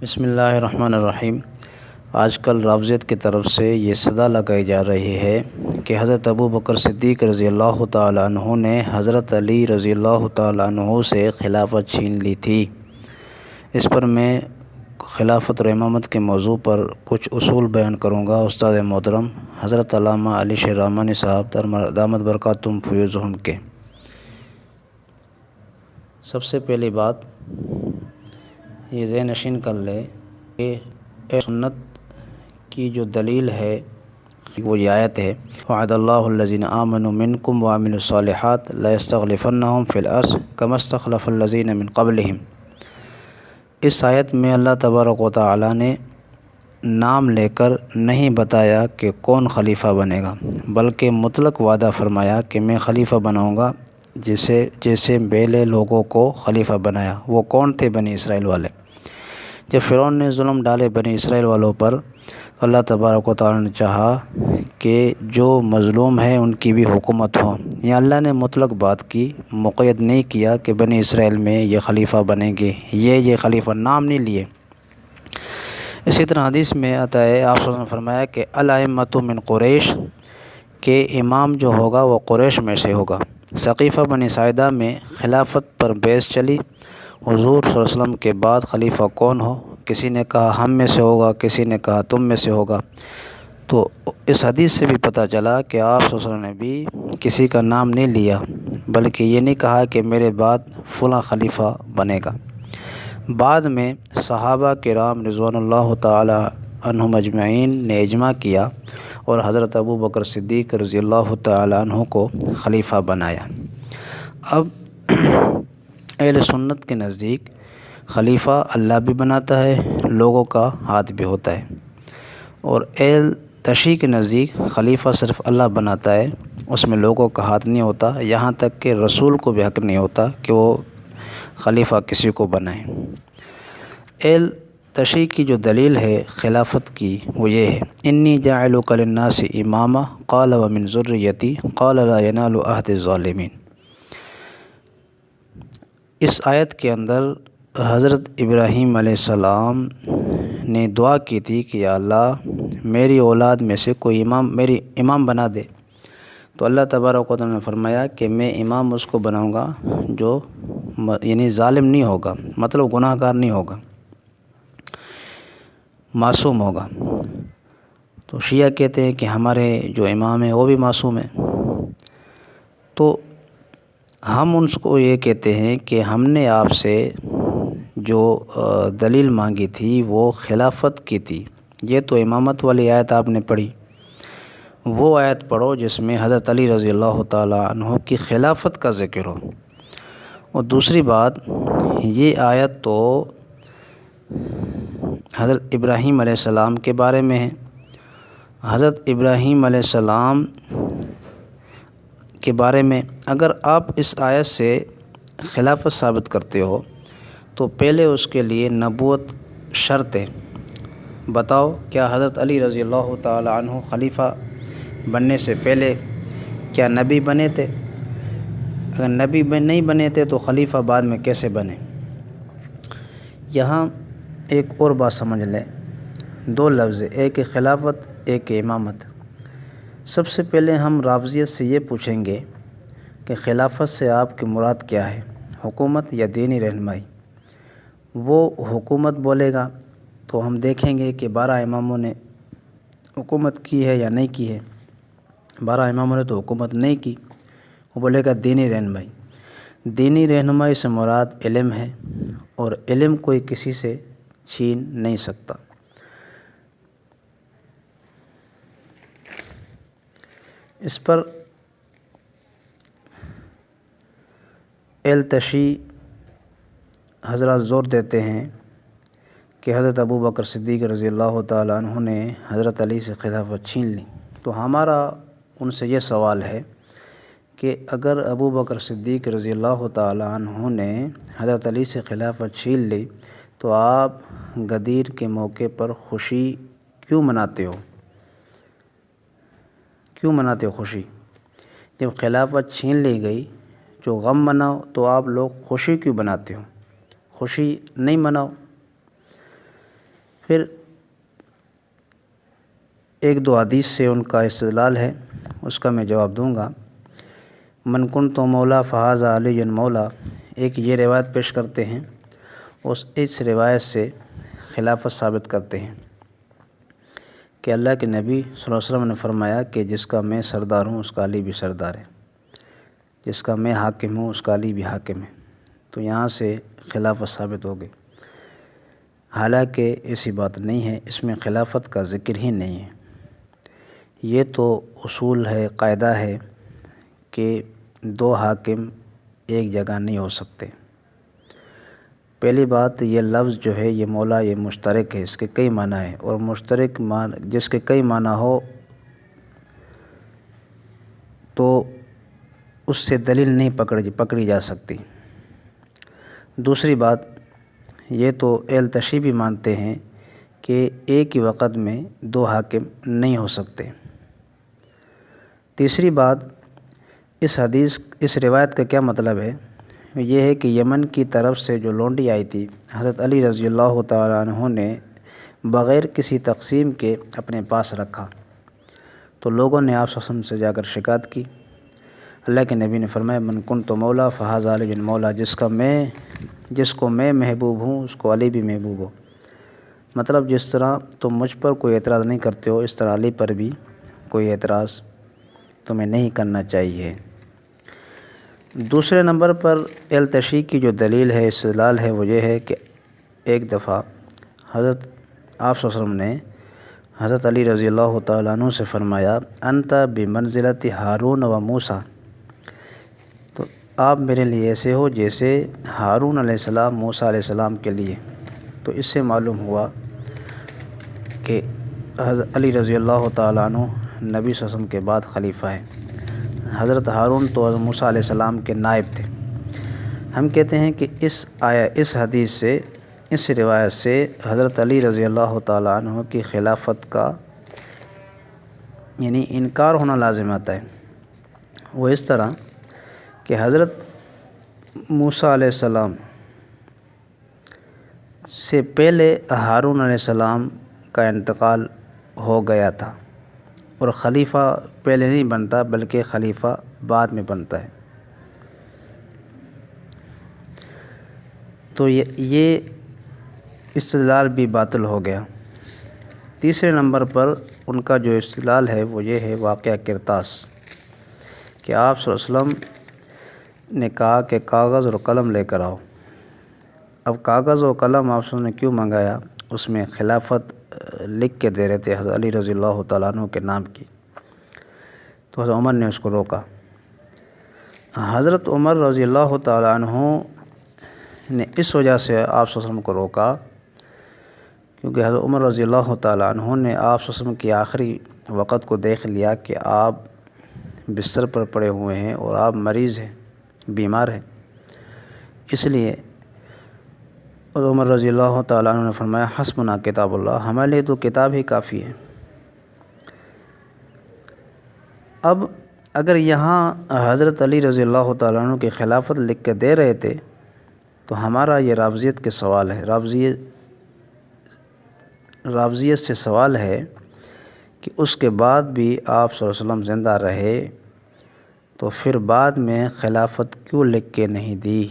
بسم اللہ الرحمن الرحیم۔ آج کل رافضیت کی طرف سے یہ صدا لگائی جا رہی ہے کہ حضرت ابو بکر صدیق رضی اللہ تعالیٰ عنہ نے حضرت علی رضی اللہ تعالیٰ عنہ سے خلافت چھین لی تھی۔ اس پر میں خلافت اور امامت کے موضوع پر کچھ اصول بیان کروں گا۔ استاد محترم حضرت علامہ علی شیر رحمانی صاحب دامت برکاتہم فیوزہم کے۔ سب سے پہلی بات یہ ذہن نشین کر لے کہ سنت کی جو دلیل ہے وہ یہ آیت ہے، وعد اللہ الذین آمنوا منکم وعملوا الصالحات لیستخلفنہم فی الارض کما استخلف الذین من قبلہم۔ اس آیت میں اللہ تبارک و تعالی نے نام لے کر نہیں بتایا کہ کون خلیفہ بنے گا، بلکہ مطلق وعدہ فرمایا کہ میں خلیفہ بناؤں گا جیسے پہلے لوگوں کو خلیفہ بنایا۔ وہ کون تھے؟ بنی اسرائیل والے۔ جب فرعون نے ظلم ڈالے بنی اسرائیل والوں پر، اللہ تبارک و تعالی نے چاہا کہ جو مظلوم ہیں ان کی بھی حکومت ہو۔ یہ اللہ نے مطلق بات کی، مقید نہیں کیا کہ بنی اسرائیل میں یہ خلیفہ بنیں گے، یہ خلیفہ نام نہیں لیے۔ اسی طرح حدیث میں آتا ہے، آپ صلی اللہ علیہ وسلم نے فرمایا کہ الائمۃ من قریش، کہ امام جو ہوگا وہ قریش میں سے ہوگا۔ ثقیفہ بنی ساعدہ میں خلافت پر بحث چلی، حضور صلی اللہ علیہ وسلم کے بعد خلیفہ کون ہو؟ کسی نے کہا ہم میں سے ہوگا، کسی نے کہا تم میں سے ہوگا۔ تو اس حدیث سے بھی پتہ چلا کہ آپ صلی اللہ علیہ وسلم نے بھی کسی کا نام نہیں لیا، بلکہ یہ نہیں کہا کہ میرے بعد فلاں خلیفہ بنے گا۔ بعد میں صحابہ کرام رضوان اللہ تعالی عنہم اجمعین نے اجماع کیا اور حضرت ابو بکر صدیق رضی اللہ تعالی عنہ کو خلیفہ بنایا۔ اب اہل سنت کے نزدیک خلیفہ اللہ بھی بناتا ہے، لوگوں کا ہاتھ بھی ہوتا ہے، اور اہل تشیع کے نزدیک خلیفہ صرف اللہ بناتا ہے، اس میں لوگوں کا ہاتھ نہیں ہوتا، یہاں تک کہ رسول کو بھی حق نہیں ہوتا کہ وہ خلیفہ کسی کو بنائے۔ اہل تشیع کی جو دلیل ہے خلافت کی وہ یہ ہے، انی جاعلک للناس اماما قال ومن ذریتی قال لا ینال عہد الظالمین۔ اس آیت کے اندر حضرت ابراہیم علیہ السلام نے دعا کی تھی کہ یا اللہ میری اولاد میں سے کوئی میری امام بنا دے، تو اللہ تبارک و تعالیٰ نے فرمایا کہ میں امام اس کو بناؤں گا جو یعنی ظالم نہیں ہوگا، مطلب گناہ گار نہیں ہوگا، معصوم ہوگا۔ تو شیعہ کہتے ہیں کہ ہمارے جو امام ہیں وہ بھی معصوم ہیں، تو ہم ان کو یہ کہتے ہیں کہ ہم نے آپ سے جو دلیل مانگی تھی وہ خلافت کی تھی، یہ تو امامت والی آیت آپ نے پڑھی، وہ آیت پڑھو جس میں حضرت علی رضی اللہ تعالیٰ عنہ کی خلافت کا ذکر ہو۔ اور دوسری بات، یہ آیت تو حضرت ابراہیم علیہ السلام کے بارے میں ہے۔ حضرت ابراہیم علیہ السلام کے بارے میں اگر آپ اس آیت سے خلافت ثابت کرتے ہو تو پہلے اس کے لیے نبوت شرط ہے۔ بتاؤ کیا حضرت علی رضی اللہ تعالی عنہ خلیفہ بننے سے پہلے کیا نبی بنے تھے؟ اگر نبی نہیں بنے تھے تو خلیفہ بعد میں کیسے بنے؟ یہاں ایک اور بات سمجھ لیں، دو لفظ، ایک خلافت ایک امامت۔ سب سے پہلے ہم رافضیت سے یہ پوچھیں گے کہ خلافت سے آپ کی مراد کیا ہے، حکومت یا دینی رہنمائی؟ وہ حکومت بولے گا تو ہم دیکھیں گے کہ 12 اماموں نے حکومت کی ہے یا نہیں کی ہے۔ 12 اماموں نے تو حکومت نہیں کی۔ وہ بولے گا دینی رہنمائی۔ دینی رہنمائی سے مراد علم ہے، اور علم کوئی کسی سے چھین نہیں سکتا۔ اس پر اہل تشیع حضرات زور دیتے ہیں کہ حضرت ابو بکر صدیق رضی اللہ تعالیٰ عنہ نے حضرت علی سے خلافت چھین لی۔ تو ہمارا ان سے یہ سوال ہے کہ اگر ابو بکر صدیق رضی اللہ تعالیٰ عنہ نے حضرت علی سے خلافت چھین لی تو آپ غدیر کے موقع پر خوشی کیوں مناتے ہو؟ کیوں مناتے ہو خوشی؟ جب خلافت چھین لی گئی جو غم مناؤ تو آپ لوگ خوشی کیوں مناتے ہو؟ خوشی نہیں مناؤ۔ پھر ایک دو حدیث سے ان کا استدلال ہے، اس کا میں جواب دوں گا۔ من کنت مولا فہذا علی مولا، ایک یہ روایت پیش کرتے ہیں، اس روایت سے خلافت ثابت کرتے ہیں کہ اللہ کے نبی صلی اللہ علیہ وسلم نے فرمایا کہ جس کا میں سردار ہوں اس کا علی بھی سردار ہے، جس کا میں حاکم ہوں اس کا علی بھی حاکم ہے۔ تو یہاں سے خلافت ثابت ہو گئی، حالانکہ ایسی بات نہیں ہے، اس میں خلافت کا ذکر ہی نہیں ہے۔ یہ تو اصول ہے، قاعدہ ہے کہ دو حاکم ایک جگہ نہیں ہو سکتے۔ پہلی بات، یہ لفظ جو ہے یہ مولا یہ مشترک ہے، اس کے کئی معنی ہیں، اور مشترک جس کے کئی معنی ہو تو اس سے دلیل نہیں پکڑی جا سکتی۔ دوسری بات، یہ تو اہل تشریع بھی مانتے ہیں کہ ایک ہی وقت میں دو حاکم نہیں ہو سکتے۔ تیسری بات، اس روایت کا کیا مطلب ہے؟ یہ ہے کہ یمن کی طرف سے جو لونڈی آئی تھی، حضرت علی رضی اللہ تعالیٰ عنہ نے بغیر کسی تقسیم کے اپنے پاس رکھا، تو لوگوں نے آپ صلی اللہ علیہ وسلم سے جا کر شکایت کی۔ اللہ کے نبی نے فرمایا من کنت مولا فہذا علی مولا، جس کو میں محبوب ہوں اس کو علی بھی محبوب ہو۔ مطلب جس طرح تم مجھ پر کوئی اعتراض نہیں کرتے ہو، اس طرح علی پر بھی کوئی اعتراض تمہیں نہیں کرنا چاہیے۔ دوسرے نمبر پر اہل تشیع کی جو دلیل ہے، استدلال ہے، وہ یہ ہے کہ ایک دفعہ حضرت آپ صلی اللہ علیہ وسلم نے حضرت علی رضی اللہ تعالیٰ عنہ سے فرمایا انت بمنزلۃ ہارون و موسیٰ، تو آپ میرے لیے ایسے ہو جیسے ہارون علیہ السلام موسیٰ علیہ السلام کے لیے۔ تو اس سے معلوم ہوا کہ حضرت علی رضی اللہ تعالیٰ عنہ نبی صلی اللہ علیہ وسلم کے بعد خلیفہ ہے۔ حضرت ہارون تو حضرت موسیٰ علیہ السلام کے نائب تھے۔ ہم کہتے ہیں کہ اس حدیث سے، اس روایت سے حضرت علی رضی اللہ تعالیٰ عنہ کی خلافت کا یعنی انکار ہونا لازم آتا ہے۔ وہ اس طرح کہ حضرت موسیٰ علیہ السلام سے پہلے ہارون علیہ السلام کا انتقال ہو گیا تھا، اور خلیفہ پہلے نہیں بنتا بلکہ خلیفہ بعد میں بنتا ہے۔ تو یہ استدلال بھی باطل ہو گیا۔ تیسرے نمبر پر ان کا جو استدلال ہے وہ یہ ہے واقعہ کرتاس، کہ آپ صلی اللہ علیہ وسلم نے کہا کہ کاغذ اور قلم لے کر آؤ۔ اب کاغذ اور قلم آپ صلی اللہ علیہ وسلم نے کیوں منگایا؟ اس میں خلافت لکھ کے دے رہے تھے حضرت علی رضی اللہ تعالیٰ عنہ کے نام کی، تو حضرت عمر نے اس کو روکا۔ حضرت عمر رضی اللہ تعالیٰ عنہ نے اس وجہ سے آپ صلی اللہ علیہ وسلم کو روکا کیونکہ حضرت عمر رضی اللہ تعالیٰ عنہ نے آپ صلی اللہ علیہ وسلم کی آخری وقت کو دیکھ لیا کہ آپ بستر پر پڑے ہوئے ہیں اور آپ مریض ہیں، بیمار ہیں۔ اس لیے حضرت عمر رضی اللہ تعالیٰ عنہ نے فرمایا حسبنا کتاب اللہ، ہمارے لیے تو کتاب ہی کافی ہے۔ اب اگر یہاں حضرت علی رضی اللہ تعالیٰ عنہ کی خلافت لکھ کے دے رہے تھے تو ہمارا یہ رافضیت کے سوال ہے، رافضیت سے سوال ہے کہ اس کے بعد بھی آپ صلی اللہ علیہ وسلم زندہ رہے تو پھر بعد میں خلافت کیوں لکھ کے نہیں دی؟